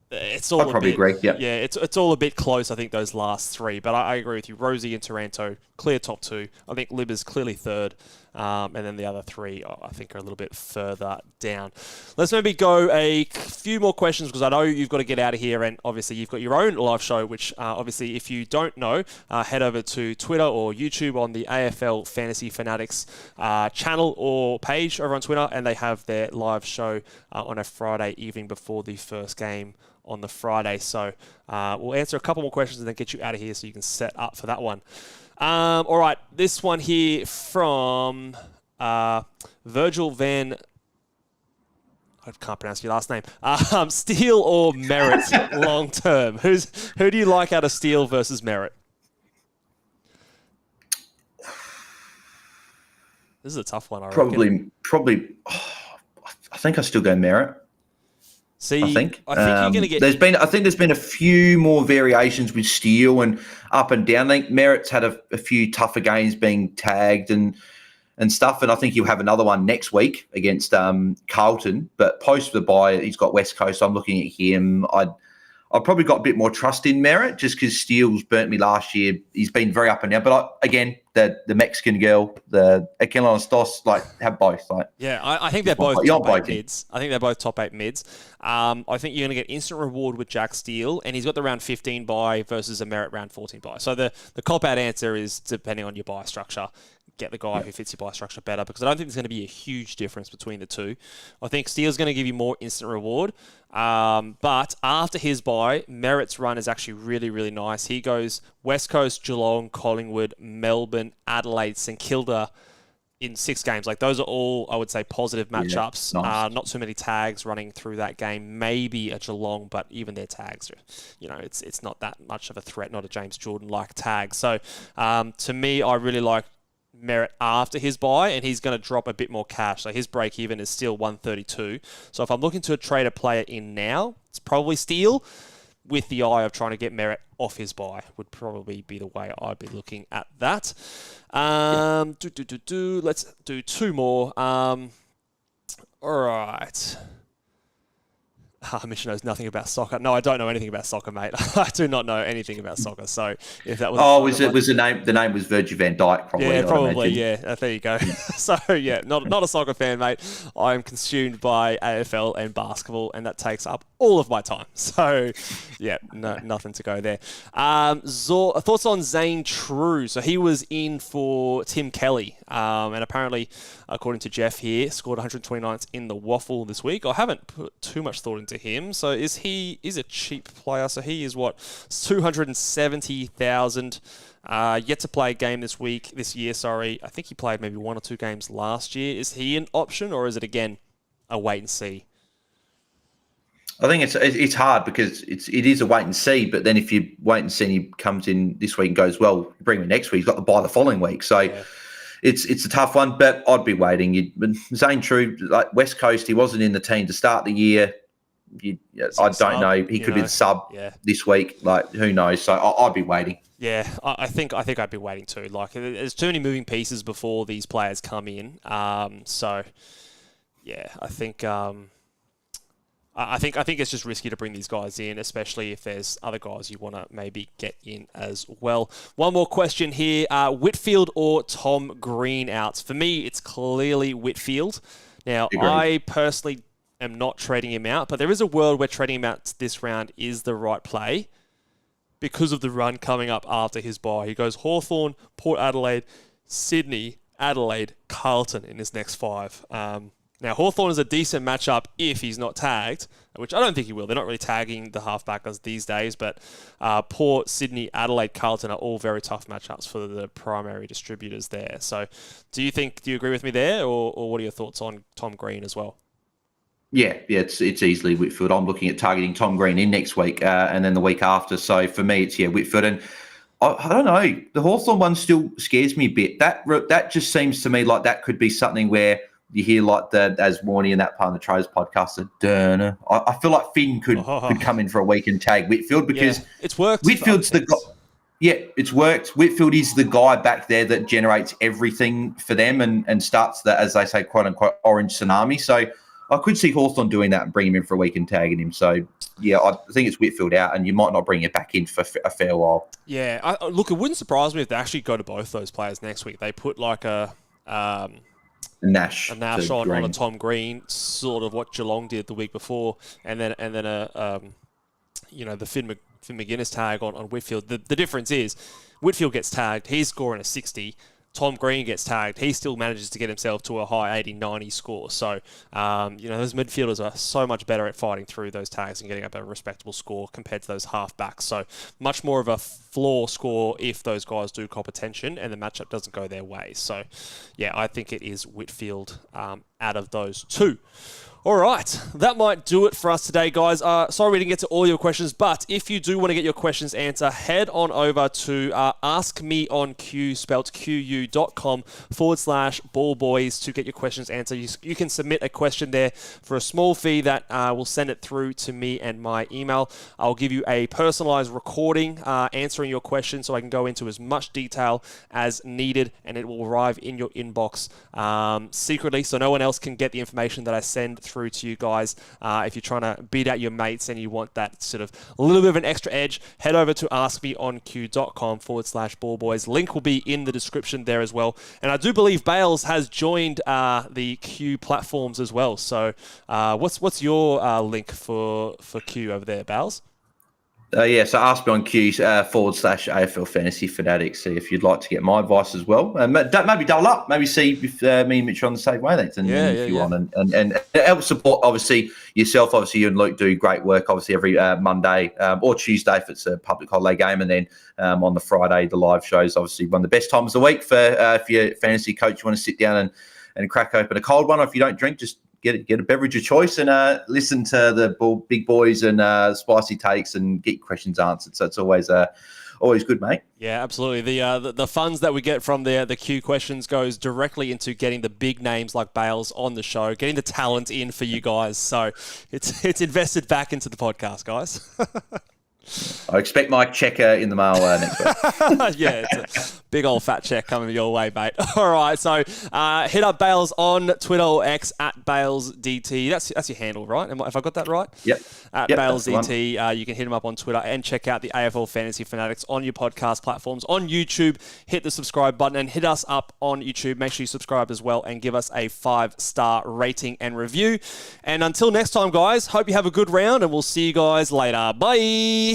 Speaker 1: it's all.
Speaker 3: I'd probably agree. Yeah,
Speaker 1: it's all a bit close. I think those last 3, but I agree with you. Rozee and Taranto, clear top 2. I think Libba's clearly third. And then the other 3, I think, are a little bit further down. Let's maybe go a few more questions because I know you've got to get out of here, and obviously you've got your own live show, which obviously, if you don't know, head over to Twitter or YouTube on the AFL Fantasy Fanatics channel or page over on Twitter, and they have their live show on a Friday evening before the first game on the Friday. So we'll answer a couple more questions and then get you out of here so you can set up for that one. All right, this one here from Virgil Van... I can't pronounce your last name. Steele or Merritt long term? Who do you like out of Steele versus Merritt? This is a tough one, I reckon.
Speaker 3: Probably. I think I still go Merritt.
Speaker 1: See,
Speaker 3: I think
Speaker 1: you're going to get.
Speaker 3: There's been a few more variations with Steele and up and down. I think Merritt's had a few tougher games being tagged and stuff, and I think he'll have another one next week against Carlton. But post the bye, he's got West Coast. I'm looking at him. I've probably got a bit more trust in Merritt just because Steele's burnt me last year. He's been very up and down. But again, the Mexican girl, the Aquilon Stos, have both.
Speaker 1: Yeah, I think they're both top 8 mids. I think they're both top 8 mids. I think you're going to get instant reward with Jack Steele, and he's got the round 15 bye versus a Merritt round 14 bye. So the cop-out answer is depending on your bye structure. Get the guy who fits your buy structure better, because I don't think there's going to be a huge difference between the two. I think Steele's going to give you more instant reward, but after his buy, Merritt's run is actually really, really nice. He goes West Coast, Geelong, Collingwood, Melbourne, Adelaide, St Kilda in 6 games. Those are all, I would say, positive matchups.
Speaker 3: Yeah, nice.
Speaker 1: Not too many tags running through that game. Maybe a Geelong, but even their tags are, it's not that much of a threat, not a James Jordan-like tag. So to me, I really like Merritt after his buy, and he's going to drop a bit more cash. So his break even is still 132. So if I'm looking to trade a player in now, it's probably Steele, with the eye of trying to get Merritt off his buy would probably be the way I'd be looking at that. Let's do 2 more. All right. Mitch knows nothing about soccer. No, I don't know anything about soccer, mate. I do not know anything about soccer. So if that was
Speaker 3: was the name? The name was Virgil van Dijk, probably.
Speaker 1: Yeah, probably. Yeah, there you go. So yeah, not a soccer fan, mate. I am consumed by AFL and basketball, and that takes up all of my time. So yeah, nothing to go there. Thoughts on Zane True? So he was in for Tim Kelly, and apparently, according to Jeff here, scored 129th in the waffle this week. I haven't put too much thought into him. So is a cheap player? So he is what, 270,000. Yet to play a game this year. Sorry, I think he played maybe 1 or 2 games last year. Is he an option, or is it again a wait and see?
Speaker 3: I think it's hard because it is a wait and see. But then if you wait and see, and he comes in this week and goes well, you bring him next week. He's got the bye the following week. So. Yeah. It's a tough one, but I'd be waiting. Zane True, West Coast, he wasn't in the team to start the year. I don't know. He could be the sub this week. Who knows? So I'd be waiting. Yeah,
Speaker 1: I think I'd be waiting too. There's too many moving pieces before these players come in. So yeah, I think it's just risky to bring these guys in, especially if there's other guys you want to maybe get in as well. One more question here. Whitfield or Tom Green outs? For me, it's clearly Whitfield. Now, I personally am not trading him out, but there is a world where trading him out this round is the right play because of the run coming up after his bye. He goes Hawthorn, Port Adelaide, Sydney, Adelaide, Carlton in his next 5. Now, Hawthorn is a decent matchup if he's not tagged, which I don't think he will. They're not really tagging the halfbackers these days, but Port, Sydney, Adelaide, Carlton are all very tough matchups for the primary distributors there. So do you agree with me there, or what are your thoughts on Tom Green as well?
Speaker 3: Yeah, it's easily Whitfield. I'm looking at targeting Tom Green in next week and then the week after. So for me, it's Whitfield. And I don't know, the Hawthorn one still scares me a bit. That just seems to me like that could be something where you hear as Warney in that part of the Trows podcast, I feel like Finn could come in for a week and tag Whitfield because
Speaker 1: it's worked.
Speaker 3: Whitfield's the guy. Yeah, it's worked. Whitfield is the guy back there that generates everything for them and starts that, as they say, quote unquote, orange tsunami. So I could see Hawthorn doing that and bring him in for a week and tagging him. So yeah, I think it's Whitfield out, and you might not bring it back in for a fair while.
Speaker 1: Yeah, look, it wouldn't surprise me if they actually go to both those players next week. They put like a
Speaker 3: Nash
Speaker 1: on a Tom Green, sort of what Geelong did the week before, and then the Finn McGuinness tag on Whitfield. The difference is Whitfield gets tagged, he's scoring a 60. Tom Green gets tagged, he still manages to get himself to a high 80, 90 score. So, those midfielders are so much better at fighting through those tags and getting up a respectable score compared to those half-backs. So, much more of a floor score if those guys do cop attention and the matchup doesn't go their way. So, yeah, I think it is Whitfield out of those two. All right, that might do it for us today, guys. Sorry we didn't get to all your questions, but if you do want to get your questions answered, head on over to askmeonq, spelt qu.com/ballboys to get your questions answered. You can submit a question there for a small fee that will send it through to me and my email. I'll give you a personalized recording answering your question so I can go into as much detail as needed, and it will arrive in your inbox secretly so no one else can get the information that I send through to you guys. If you're trying to beat out your mates and you want that sort of a little bit of an extra edge, head over to askmeonq.com/ballboys. Link will be in the description there as well. And I do believe Bales has joined the Q platforms as well. So what's your link for Q over there, Bales?
Speaker 3: So ask me on Q /AFL Fantasy Fanatics. See if you'd like to get my advice as well. Maybe double up. Maybe see if me and Mitch are on the same wavelength. And if you want, and it helps support obviously yourself. Obviously, you and Luke do great work. Obviously, every Monday or Tuesday if it's a public holiday game, and then on the Friday the live shows. Obviously, one of the best times of the week for if you're a fantasy coach, you want to sit down and crack open a cold one. Or if you don't drink, just get a beverage of choice and listen to the big boys and spicy takes and get your questions answered. So it's always good, mate.
Speaker 1: Yeah, absolutely. The funds that we get from the Q questions goes directly into getting the big names like Bales on the show, getting the talent in for you guys. So it's invested back into the podcast, guys.
Speaker 3: I expect my check in the mail next week.
Speaker 1: Yeah, it's a big old fat check coming your way, mate. All right, so hit up Bales on Twitter or X @BalesDT. That's your handle, right? Have I got that right?
Speaker 3: Yep.
Speaker 1: @BalesDT. You can hit him up on Twitter and check out the AFL Fantasy Fanatics on your podcast platforms. On YouTube, hit the subscribe button and hit us up on YouTube. Make sure you subscribe as well and give us a 5-star rating and review. And until next time, guys, hope you have a good round and we'll see you guys later. Bye.